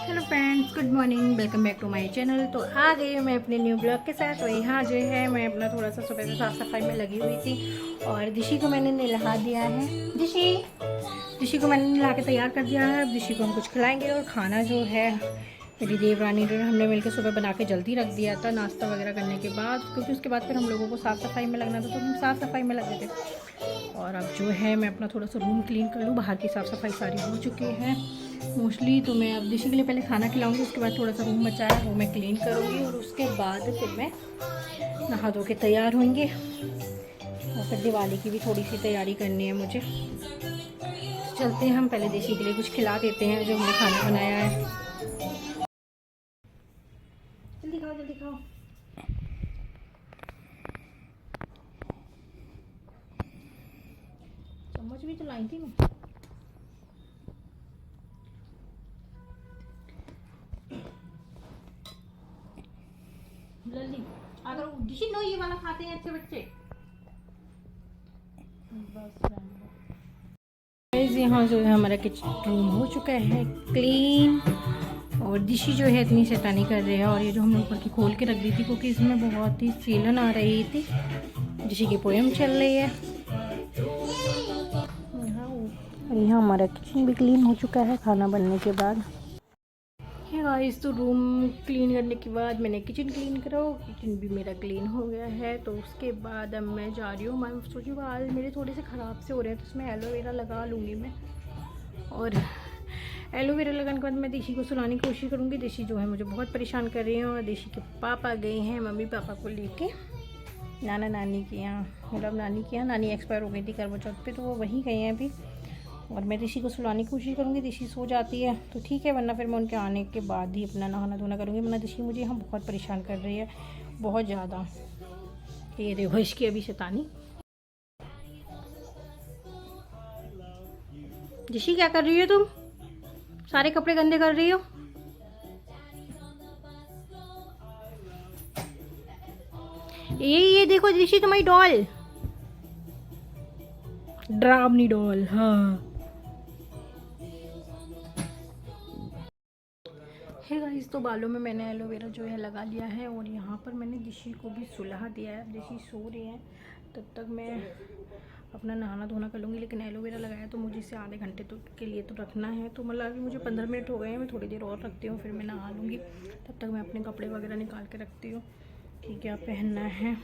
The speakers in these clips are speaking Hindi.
Hello friends, good morning, welcome back to my channel. तो आ गई हूँ मैं अपने न्यू ब्लॉग के साथ। और यहाँ जो है मैं अपना थोड़ा सा सुबह से साफ़ सफाई में लगी हुई थी। और दिशी को मैंने नहला दिया है। दिशी को मैंने नहला के तैयार कर दिया है। अब दिशी को हम कुछ खिलाएंगे। और खाना जो है मेरी देवरानी जो हमने मिलकर सुबह बना के जल्दी रख दिया था नाश्ता वगैरह करने के बाद, क्योंकि उसके बाद फिर हम लोगों को साफ़ सफाई में लगना था, तो हम साफ़ सफाई में लगे थे। और अब जो है मैं अपना थोड़ा सा रूम क्लीन कर लूँ। बाहर की साफ़ सफाई सारी हो चुकी है मोस्टली। तो मैं अब दिशी के लिए पहले खाना खिलाऊंगी, उसके बाद थोड़ा सा रूम बचा है वो मैं क्लीन करूँगी। और उसके बाद फिर मैं नहा धो के तैयार होंगे। और फिर दिवाली की भी थोड़ी सी तैयारी करनी है मुझे। तो चलते हैं, हम पहले दिशी के लिए कुछ खिला देते हैं जो हमने खाना बनाया है। जल्दी खाओ, जल्दी खाओ। चम्मच भी तो लाई थी मैं। जल्दी, अगर दिशी नो ये वाला खाते हैं अच्छे बच्चे। यहाँ जो है हमारा किचन रूम हो चुका है क्लीन। और दिशी जो है इतनी शैतानी कर रही है। और ये जो हमने ऊपर की खोल के रख दी थी क्योंकि इसमें बहुत ही सीलन आ रही थी। दिशी की पोएम चल रही है। यहाँ हमारा किचन भी क्लीन हो चुका है खाना बनने के बाद। गाइस, तो रूम क्लीन करने के बाद मैंने किचन क्लीन करा। किचन भी मेरा क्लीन हो गया है। तो उसके बाद अब मैं जा रही हूँ। मैं सोची बाल मेरे थोड़े से ख़राब से हो रहे हैं, तो उसमें एलोवेरा लगा लूँगी मैं। और एलोवेरा लगाने के बाद मैं दिशी को सुलाने की कोशिश करूँगी। दिशी जो है मुझे बहुत परेशान कर रही है। और दिशी के पापा गए हैं मम्मी पापा को लेके नाना नानी के यहाँ, मतलब नानी के यहाँ। नानी एक्सपायर हो गई थी करवा चौथ पे, तो वो वहीं गए हैं अभी। और मैं दिशी को सुलाने की कोशिश करूँगी। दिशी सो जाती है तो ठीक है, वरना फिर मैं उनके आने के बाद ही अपना नहाना धोना करूँगी। वरना दिशी मुझे यहाँ बहुत परेशान कर रही है, बहुत ज़्यादा। ये देखो इसकी अभी शैतानी। दिशी क्या कर रही हो तुम? सारे कपड़े गंदे कर रही हो। ये देखो दिशी, तुम्हारी डॉल, ड्रामनी डॉल। हाँ है गाइस, तो बालों में मैंने एलोवेरा जो है लगा लिया है। और यहाँ पर मैंने दिशी को भी सुला दिया है। दिशी सो रही है, तब तक मैं अपना नहाना धोना कर लूँगी। लेकिन एलोवेरा लगाया तो मुझे इसे आधे घंटे तो के लिए तो रखना है। तो मतलब अभी मुझे 15 मिनट हो गए हैं, मैं थोड़ी देर और रखती हूँ, फिर मैं नहा लूँगी। तब तक मैं अपने कपड़े वगैरह निकाल के रखती हूँ कि क्या पहनना है।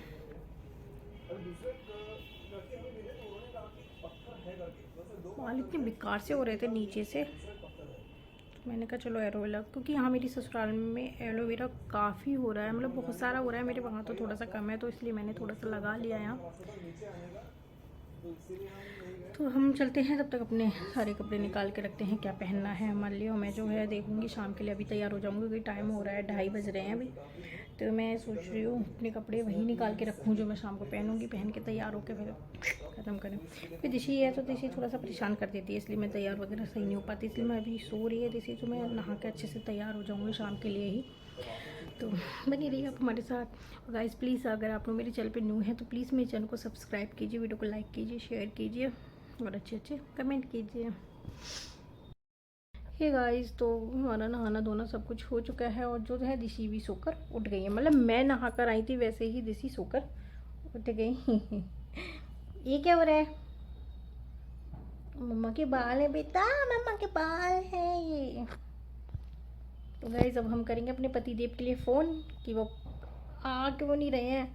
बाल इतने बेकार से हो रहे थे नीचे से, तो मैंने कहा चलो एलोवेरा, क्योंकि यहाँ मेरी ससुराल में एलोवेरा काफ़ी हो रहा है, मतलब बहुत सारा हो रहा है। मेरे वहाँ तो थोड़ा सा कम है, तो इसलिए मैंने थोड़ा सा लगा लिया यहाँ। तो हम चलते हैं, तब तक अपने सारे कपड़े निकाल के रखते हैं क्या पहनना है हमारे लिए। और मैं जो है देखूँगी शाम के लिए, अभी तैयार हो जाऊँगी क्योंकि टाइम हो रहा है, 2:30 बज रहे हैं अभी। तो मैं सोच रही हूँ अपने कपड़े वहीं निकाल के रखूँ जो मैं शाम को पहनूँगी, पहन के तैयार होकर फिर ख़त्म करें। फिर दिशी है तो दिशी थोड़ा सा परेशान कर देती है, इसलिए मैं तैयार वगैरह सही नहीं हो पाती। इसलिए मैं अभी सो रही है दिशी, तो मैं नहा के अच्छे से तैयार हो जाऊँगी शाम के लिए ही। तो बनी रहिए आप हमारे साथ। गाइस प्लीज़, अगर आप लोग मेरे चैनल पे न्यू हैं तो प्लीज़ मेरे चैनल को सब्सक्राइब कीजिए, वीडियो को लाइक कीजिए, शेयर कीजिए और अच्छे अच्छे कमेंट कीजिए। हे गाइस, तो हमारा नहाना धोना सब कुछ हो चुका है। और जो है दिशी भी सोकर उठ गई है, मतलब मैं नहा कर आई थी वैसे ही दिशी सोकर उठ गई। ये क्या हो रहा है? मम्मा के बाल है बेटा, मम्मा के बाल है ये। तो गाइस, अब हम करेंगे अपने पतिदेव के लिए फ़ोन कि वो आ क्यों नहीं रहे हैं,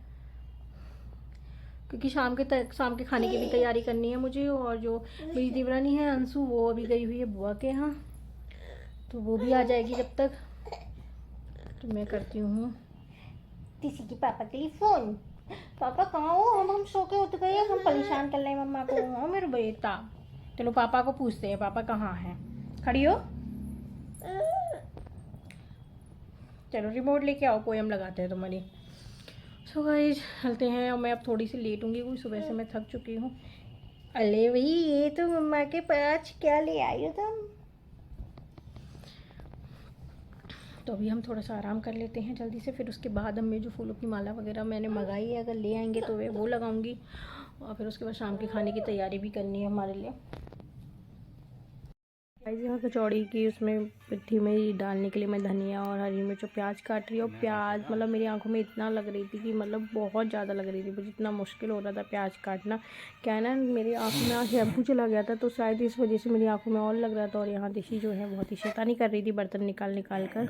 क्योंकि शाम के खाने की भी तैयारी करनी है मुझे। और जो मेरी देवरानी है अंशु, वो अभी गई हुई है बुआ के यहाँ, तो वो भी आ जाएगी जब तक। तो मैं करती हूँ किसी के पापा के लिए फ़ोन। पापा कहाँ हो? हम सो के उठ गए, हम परेशान कर रहे हैं मम्मा को। हाँ मेरे बेटा, चलो पापा को पूछते हैं पापा कहाँ हैं। खड़ी हो, चलो रिमोट लेके आओ, पोएम लगाते हैं तुम्हारी। सो गाइस चलते हैं। और मैं अब थोड़ी सी लेटूंगी क्योंकि सुबह से मैं थक चुकी हूँ। अरे भाई, ये तो मम्मा के पास क्या ले आई हो तुम? तो अभी हम थोड़ा सा आराम कर लेते हैं जल्दी से। फिर उसके बाद हम जो फूलों की माला वगैरह मैंने मंगाई है, अगर ले आएंगे तो वो लगाऊंगी। और फिर उसके बाद शाम के खाने की तैयारी भी करनी है हमारे लिए। यहाँ कचौड़ी की उसमें पिट्ठी में डालने के लिए मैं धनिया और हरी मिर्च और प्याज काट रही हूँ। प्याज मतलब मेरी आंखों में इतना लग रही थी कि मतलब बहुत ज़्यादा लग रही थी, मुझे इतना मुश्किल हो रहा था प्याज काटना। क्या है ना, मेरी आंखों में शैम्पू चला गया था तो शायद इस वजह से मेरी आंखों में और लग रहा था। और यहाँ दिशी जो है बहुत ही शैतानी कर रही थी बर्तन निकाल निकाल कर।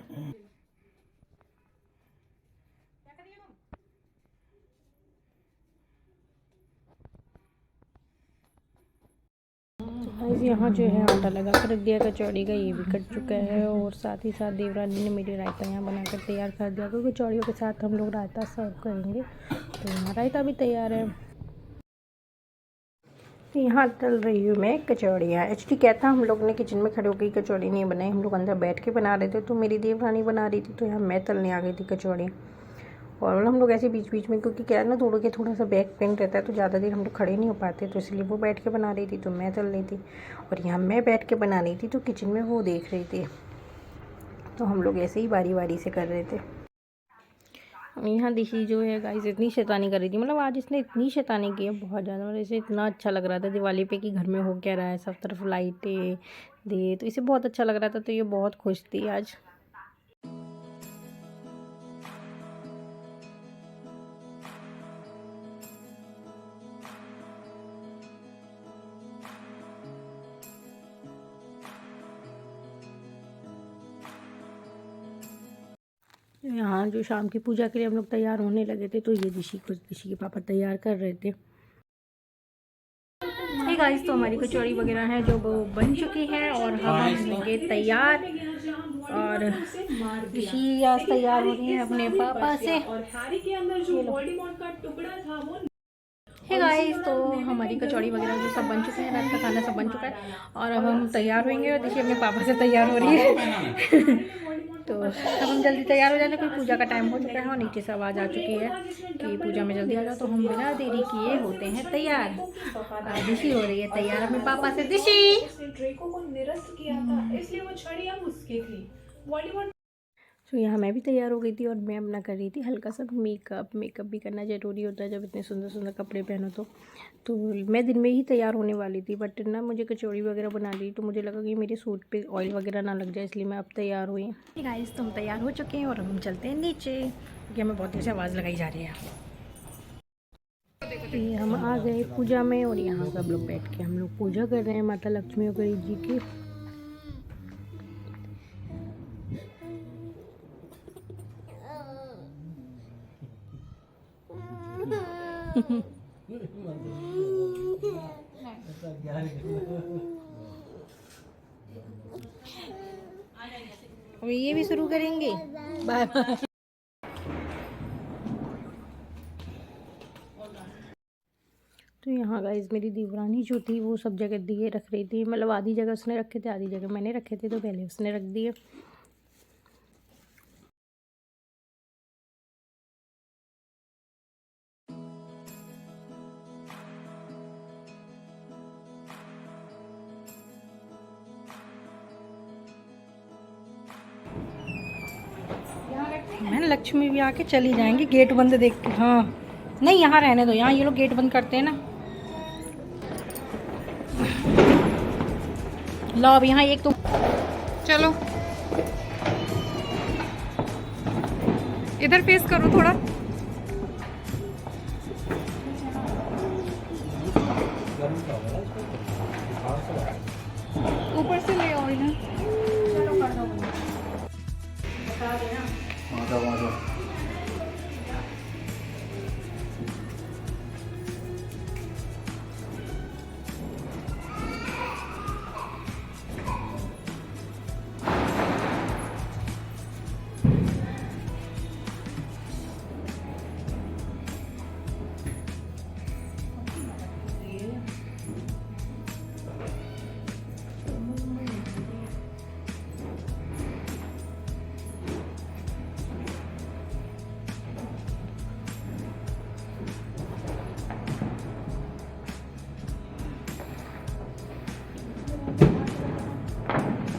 यहाँ जो है आटा लगा कर रख दिया कचौड़ी का, ये भी कट चुका है। और साथ ही साथ देवरानी ने मेरी रायता यहाँ बनाकर तैयार कर दिया, क्योंकि कचौड़ियों के साथ हम लोग रायता सर्व करेंगे। तो यहाँ रायता भी तैयार है। यहाँ तल रही हूँ मैं कचौड़ियाँ। एक्चुअली क्या था, हम लोग ने किचन में खड़े होकर कचौड़ी नहीं बनाई, हम लोग अंदर बैठ के बना रहे थे। तो मेरी देवरानी बना रही थी तो यहाँ मैं तलने आ गई थी कचौड़ी। और हम लोग ऐसे बीच बीच में, क्योंकि क्या है ना, दोनों के थोड़ा सा बैक पेन रहता है तो ज़्यादा देर हम लोग खड़े नहीं हो पाते, तो इसलिए वो बैठ के बना रही थी तो मैं तल रही थी। और यहाँ मैं बैठ के बना रही थी तो किचन में वो देख रही थी। तो हम लोग ऐसे ही बारी बारी से कर रहे थे। यहाँ दिशी जो है गाइस इतनी शैतानी कर रही थी, मतलब आज इसने इतनी शैतानी की है बहुत ज़्यादा। मतलब इसे इतना अच्छा लग रहा था दिवाली पे कि घर में हो क्या रहा है, सब तरफ लाइटें दे, तो इसे बहुत अच्छा लग रहा था। तो ये बहुत खुश थी आज। यहाँ जो शाम की पूजा के लिए हम लोग तैयार होने लगे थे, तो ये दिशी के पापा तैयार कर रहे थे। हे गाइस, तो हमारी कचौड़ी वगैरह है जो वो बन चुकी है और हम होंगे तैयार। और ऋषि आज तैयार हो रही है अपने पापा से। हे गाइस, तो हमारी कचौड़ी वगैरह जो सब बन चुके हैं, रात का खाना सब बन चुका है और अब हम तैयार होंगे। और ऋषि अपने पापा से तैयार हो रही है। तो अब हम जल्दी तैयार हो जाते, क्योंकि पूजा का टाइम हो चुका है और नीचे से आवाज़ आ चुकी है कि पूजा में जल्दी आ जाओ। तो हम बिना देरी किए होते हैं तैयार। दिशी हो रही है तैयार अपने पापा से। दिशी तो यहाँ मैं भी तैयार हो गई थी और मैं अपना कर रही थी हल्का सा मेकअप भी करना ज़रूरी होता है जब इतने सुंदर सुंदर कपड़े पहनो। तो मैं दिन में ही तैयार होने वाली थी, बट ना मुझे कचौड़ी वगैरह बना ली तो मुझे लगा कि मेरे सूट पे ऑयल वगैरह ना लग जाए, इसलिए मैं अब तैयार हुई। गाइस, तो हम तैयार हो चुके हैं और हम चलते हैं नीचे, क्योंकि हमें बहुत देर से आवाज़ लगाई जा रही है। ये हम आ गए पूजा में और यहाँ सब लोग बैठ के हम लोग पूजा कर रहे हैं माता लक्ष्मी और गणेश जी की। ये भी शुरू करेंगे। Bye bye. तो यहाँ गाइस मेरी देवरानी जो थी वो सब जगह दिए रख रही थी, मतलब आधी जगह उसने रखे थे, आधी जगह मैंने रखे थे, तो पहले उसने रख दिए। मैंने लक्ष्मी भी आके चली जाएंगी गेट बंद देख के। हाँ नहीं, यहाँ रहने दो, यहाँ ये लोग गेट बंद करते हैं ना। लो अब यहाँ एक तुम चलो इधर फेस करो थोड़ा। ऊपर से ले आओ इधर। चलो कर दो, बता देना।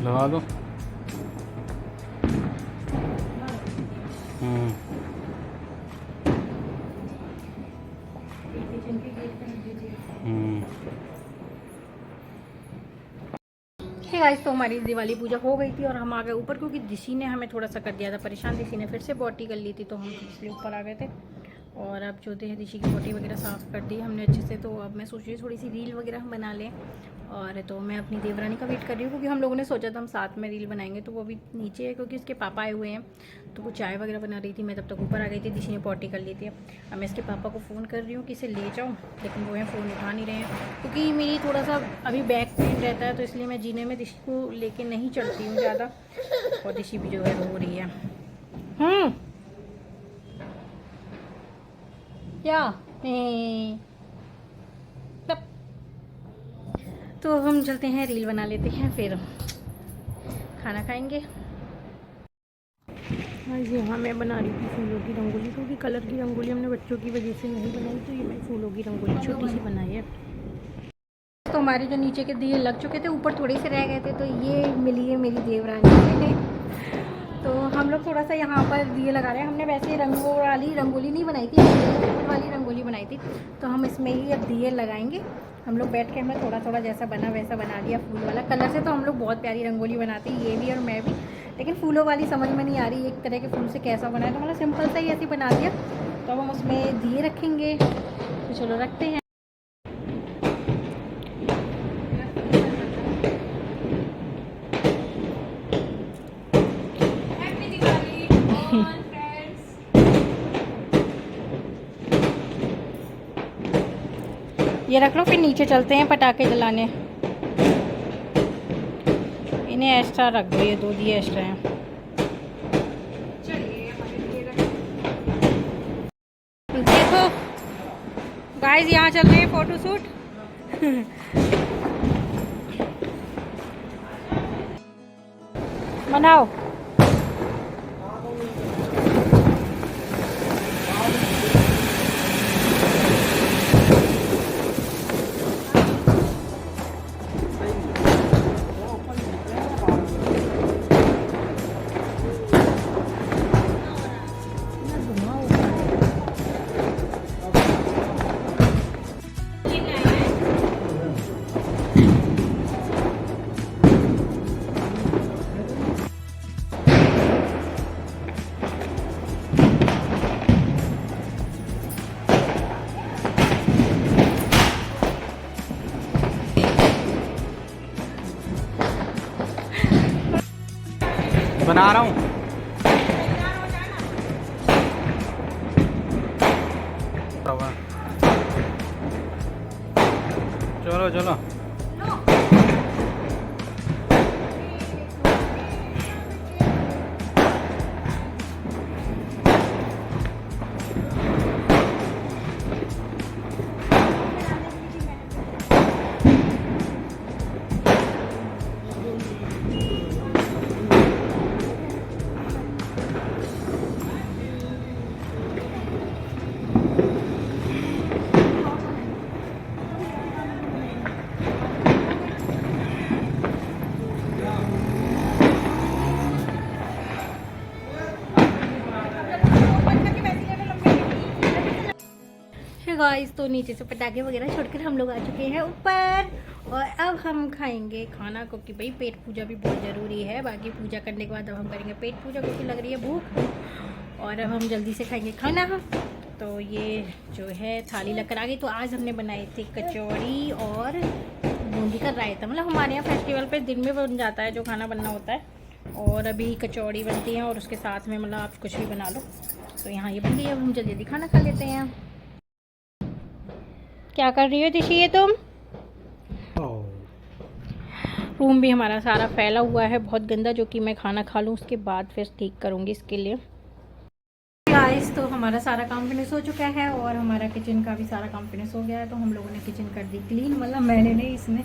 लगा दो। गाइस, तो हमारी दिवाली पूजा हो गई थी और हम आ गए ऊपर, क्योंकि दिशी ने हमें थोड़ा सा कर दिया था परेशान। दिशी ने फिर से बॉटी कर ली थी, तो हम इसलिए ऊपर आ गए थे। और अब जो थे दिशी की बॉटी वगैरह साफ़ कर दी हमने अच्छे से। तो अब मैं सोच रही हूँ थोड़ी सी रील वगैरह हम बना लें। और तो मैं अपनी देवरानी का वेट कर रही हूँ, क्योंकि हम लोगों ने सोचा था हम साथ में रील बनाएंगे। तो वो अभी नीचे है, क्योंकि उसके पापा आए हुए हैं। तो वो चाय वगैरह बना रही थी, मैं तब तक ऊपर आ गई थी। दिशी ने पॉटी कर ली थी। अब मैं इसके पापा को फ़ोन कर रही हूँ कि इसे ले जाऊँ, लेकिन वो हैं फ़ोन उठा नहीं रहे हैं, क्योंकि मेरी थोड़ा सा अभी बैक पेन रहता है, तो इसलिए मैं जीने में दिशी को लेके नहीं चलती हूँ ज़्यादा। और दिशी भी जो है रो रही है। क्या तब तो हम चलते हैं, रील बना लेते हैं, फिर खाना खाएंगे। आज यहाँ मैं बना रही थी फूलों की रंगोली, क्योंकि कलर की रंगोली हमने बच्चों की वजह से नहीं बनाई, तो ये मैं फूलों की रंगोली छोटी सी बनाई है। तो हमारे जो नीचे के दिए लग चुके थे, ऊपर थोड़े से रह गए थे, तो ये मिली है मेरी देवरानी। तो हम लोग थोड़ा सा यहाँ पर दिए लगा रहे हैं। हमने वैसे रंगों वाली रंगोली नहीं बनाई थी, फूल वाली रंगोली बनाई थी। तो हम इसमें ही अब दिए लगाएंगे। हम लोग बैठ के हमें थोड़ा थोड़ा जैसा बना वैसा बना दिया फूल वाला। कलर से तो हम लोग बहुत प्यारी रंगोली बनाते हैं, ये भी और मैं भी, लेकिन फूलों वाली समझ में नहीं आ रही एक तरह के फूल से कैसा बनाया। तो मतलब सिंपल सा ही ऐसे बना दिया। तो अब हम उसमें दिए रखेंगे, तो चलो रखते हैं। ये रख लो, फिर नीचे चलते हैं पटाखे जलाने। इन्हें एक्स्ट्रा रख दो, ये 2 दिए एक्स्ट्रा हैं। देखो गाइस, यहाँ चल रहे हैं फोटो शूट। बनाओ। बना रहा हूँ। चलो चलो। गाइस, तो नीचे से पटाखे वगैरह छोड़कर हम लोग आ चुके हैं ऊपर। और अब हम खाएंगे खाना, क्योंकि भाई पेट पूजा भी बहुत ज़रूरी है। बाकी पूजा करने के बाद अब हम करेंगे पेट पूजा, क्योंकि लग रही है भूख। और अब हम जल्दी से खाएंगे खाना। तो ये जो है थाली लगकर आ गई। तो आज हमने बनाई थी कचौड़ी और बूंदी का रायता। मतलब हमारे यहाँ फेस्टिवल पे दिन में बन जाता है जो खाना बनना होता है, और अभी कचौड़ी बनती है, और उसके साथ में मतलब आप कुछ भी बना लो। तो यहाँ ये बन गई। अब हम जल्दी जल्दी खाना खा लेते हैं। क्या कर रही हो दिशी ये तुम? रूम भी हमारा सारा फैला हुआ है बहुत गंदा, जो कि मैं खाना खा लूँ उसके बाद फिर ठीक करूँगी इसके लिए। गाइस, तो हमारा सारा काम फिनिश हो चुका है, और हमारा किचन का भी सारा काम फिनिश हो गया है। तो हम लोगों ने किचन कर दी क्लीन। मतलब मैंने नहीं, इसने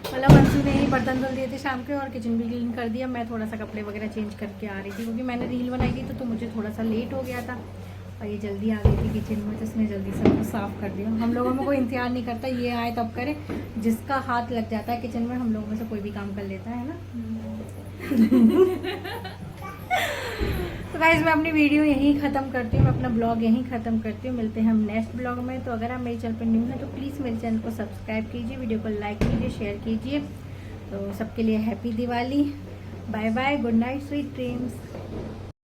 मतलब अंशु ने ही बर्तन धुल दिए थे शाम के, और किचन भी क्लीन कर दिया। मैं थोड़ा सा कपड़े वगैरह चेंज करके आ रही थी, क्योंकि मैंने रील बनाई थी, तो मुझे थोड़ा सा लेट हो गया था। और ये जल्दी आ गई थी किचन में, तो इसने जल्दी से हमको साफ़ कर दिया। हम लोगों में कोई इंतजार नहीं करता, ये आए तब करे। जिसका हाथ लग जाता है किचन में, हम लोगों में से कोई भी काम कर लेता है ना। तो गाइस, मैं अपनी वीडियो यहीं ख़त्म करती हूँ, मैं अपना ब्लॉग यहीं ख़त्म करती हूँ। मिलते हैं हम नेक्स्ट ब्लॉग में। तो अगर आप मेरे चैनल पर न्यू हैं तो प्लीज़ मेरे चैनल को सब्सक्राइब कीजिए, वीडियो को लाइक कीजिए, शेयर कीजिए। तो सबके लिए happy Diwali. Bye bye, good night, sweet dreams.